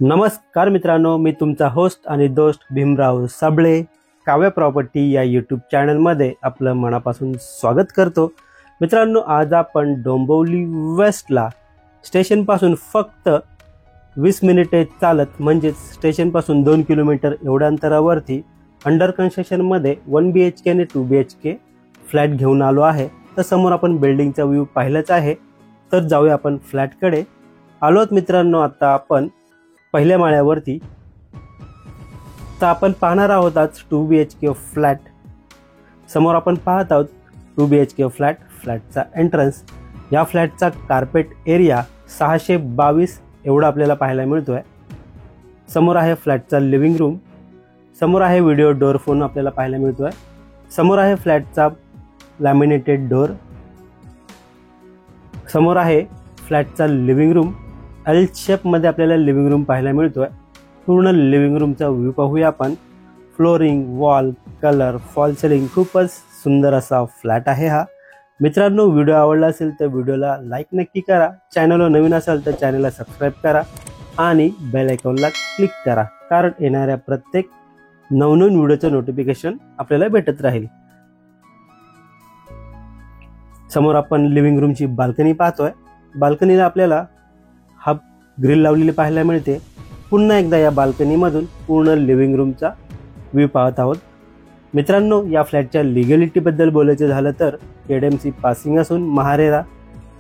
नमस्कार मित्रांनो, मी तुमचा होस्ट आणि दोस्त भीमराव साबळे काव्य प्रॉपर्टी या यूट्यूब चॅनलमध्ये आपलं मनापासून स्वागत करतो। मित्रांनो, आज आपण डोंबिवली वेस्टला स्टेशनपासून फक्त 20 मिनिटे चालत म्हणजेच स्टेशनपासून 2 किलोमीटर एवढ्या अंतरावरती अंडर कन्स्ट्रक्शनमध्ये 1 BHK आणि 2 BHK फ्लॅट घेऊन आलो आहे। तर समोर आपण बिल्डिंगचा व्ह्यू पाहिलाच आहे, तर जाऊया आपण फ्लॅटकडे। आलोत मित्रांनो आता आपण पहिल्या माळ्यावरती। तर आपण पाहणार आहोत आज 2 BHK फ्लॅट। समोर आपण पाहत आहोत 2 BHK फ्लॅट। फ्लॅटचा एंट्रन्स, या फ्लॅटचा कार्पेट एरिया 622 एवढा आपल्याला पाहायला मिळतोय। समोर आहे फ्लॅटचा लिव्हिंग रूम, समोर आहे व्हिडिओ डोर फोन आपल्याला पाहायला मिळतोय। समोर आहे फ्लॅटचा लॅमिनेटेड डोर, समोर आहे फ्लॅटचा लिव्हिंग रूम। एल शेप मध्ये आपल्याला लिव्हिंग रूम पाहायला मिळतोय। पूर्ण लिव्हिंग रूमचा व्ह्यू पाहूया आपण। Flooring, wall, colour, fall ceiling, खूपच सुंदर असा फ्लॅट आहे हा। मित्रांनो, व्हिडिओ आवडला असेल तर व्हिडिओला लाईक नक्की करा, चॅनलवर नवीन असाल तर चॅनलला सबस्क्राईब करा आणि बेल आयकॉनला क्लिक करा, कारण येणाऱ्या प्रत्येक नवनवीन व्हिडिओचं नोटिफिकेशन आपल्याला भेटत राहील। समोर आपण लिव्हिंग रूमची बाल्कनी पाहतोय। बाल्कनीला आपल्याला हाफ ग्रिल लावलेली पाहायला मिळते। पुन्हा एकदा या बाल्कनीमधून पूर्ण लिव्हिंग रूमचा व्ह्यू पाहत आहोत। मित्रांनो, या फ्लॅटच्या लिगॅलिटी बद्दल बोलायचं झालं तर KDMC पासिंग असून महारेरा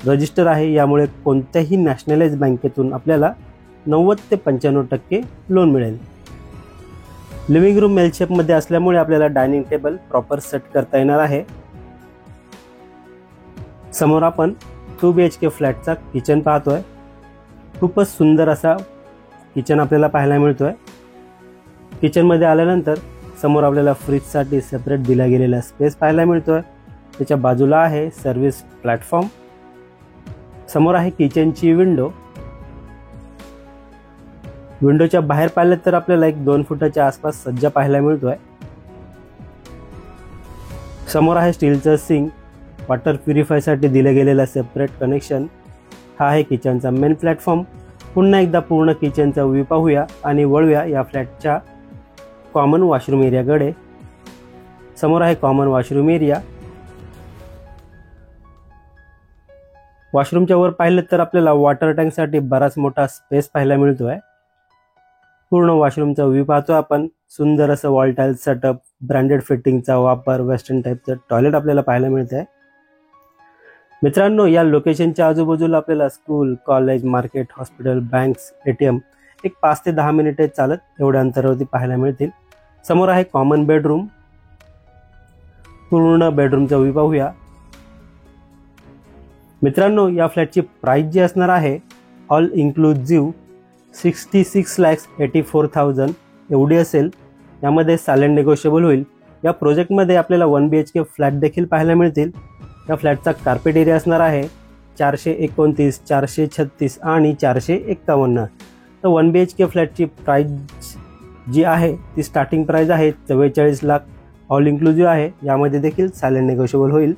रजिस्टर आहे, यामुळे कोणत्याही नॅशनलाइज बँकेतून आपल्याला 90 ते 95% लोन मिळेल। लिव्हिंग रूम एल शेप मध्ये असल्यामुळे आपल्याला डायनिंग टेबल प्रॉपर सेट करता येणार आहे। समोर आपण 2 BHK फ्लॅटचा किचन पाहतोय। खूपच सुंदर असा किचन आपल्याला पाहायला मिळतोय। किचन मध्ये आल्यानंतर समोर आपल्याला फ्रीजसाठी सेपरेट दिला गेलेला स्पेस पाहायला मिळतोय। त्याच्या बाजूला आहे सर्व्हिस प्लॅटफॉर्म, समोर आहे किचनची विंडो। विंडोच्या बाहेर पाहिलं तर आपल्याला एक 2 फुटाच्या आसपास सज्जा पाहायला मिळतोय। समोर आहे स्टीलचं सिंक, वॉटर प्युरिफाय साठी दिलं गेलेला सेपरेट कनेक्शन। हा आहे किचनचा मेन प्लॅटफॉर्म। पुन्हा एकदा पूर्ण किचनचा व्ह्यू पाहूया आणि वळूया या फ्लॅटच्या कॉमन वॉशरूम एरियाकडे। समोर आहे कॉमन वॉशरूम एरिया। वॉशरूमच्या वर पाहिलं तर आपल्याला वॉटर टँक साठी बराच मोठा स्पेस पाहायला मिळतोय। पूर्ण वॉशरूमचा व्ह्यू पाहतो आपण। सुंदर असं वॉल टाईल सेटअप, ब्रँडेड फिटिंगचा वापर, वेस्टर्न टाईपचं टॉयलेट आपल्याला पाहायला मिळतंय। मित्रांनो, या लोकेशनच्या आजूबाजूला आपल्याला school, college, market, hospital, banks, ATM एक 5 ते 10 मिनिटे चालत एवढ्या अंतरावरती पाहायला मिळतील। समोर आहे कॉमन बेडरूम। पूर्ण बेडरूमचा व्ह्यू पाहूया। मित्रांनो, या फ्लॅटची प्राइस जी असणार आहे ऑल इन्क्लुझिव्ह 66,84,000 एवढी असेल। यामध्ये सायलेंट नेगोशिएबल होईल। या प्रोजेक्टमध्ये आपल्याला 1 BHK फ्लॅट देखील पाहायला मिळतील। या फ्लॅटचा कार्पेट एरिया असणार आहे 429, 436 आणि 451। तर 1 BHK फ्लॅटची प्राइस जी आहे ती स्टार्टिंग प्राइस आहे 44 लाख, ऑल इन्क्लुझिव्ह आहे। यामध्ये देखील सायलेंट नेगोशिएबल होईल।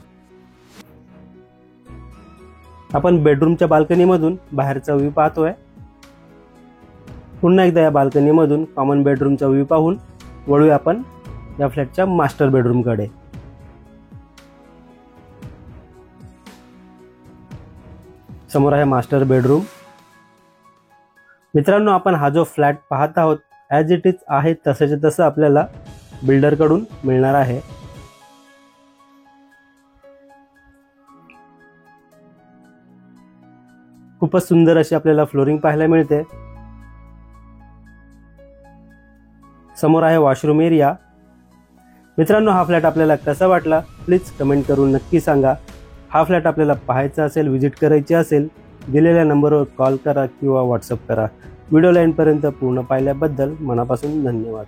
आपण बेडरूमच्या बाल्कनीमधून बाहेरचा व्ह्यू पाहतोय। पुन्हा एकदा या बाल्कनीमधून कॉमन बेडरूमचा व्ह्यू पाहून वळूया आपण या फ्लॅटच्या मास्टर बेडरूमकडे। समोर आहे मास्टर बेडरूम। मित्रांनो, आपण हा जो फ्लॅट पाहत आहोत ॲज इट इज आहे तसंच तसं आपल्याला बिल्डर कडून मिळणार आहे। खूपच सुंदर अशी आपल्याला फ्लोरिंग पाहायला मिळते। समोर आहे वॉशरूम एरिया। मित्रांनो, हा फ्लॅट आपल्याला कसा वाटला प्लीज कमेंट करून नक्की सांगा। हा फ्लॅट आपल्याला पाहायचा असेल, व्हिजिट करायची असेल, दिलेल्या नंबरवर कॉल करा किंवा व्हॉट्सअप करा। व्हिडिओला एंडपर्यंत पूर्ण पाहिल्याबद्दल मनापासून धन्यवाद।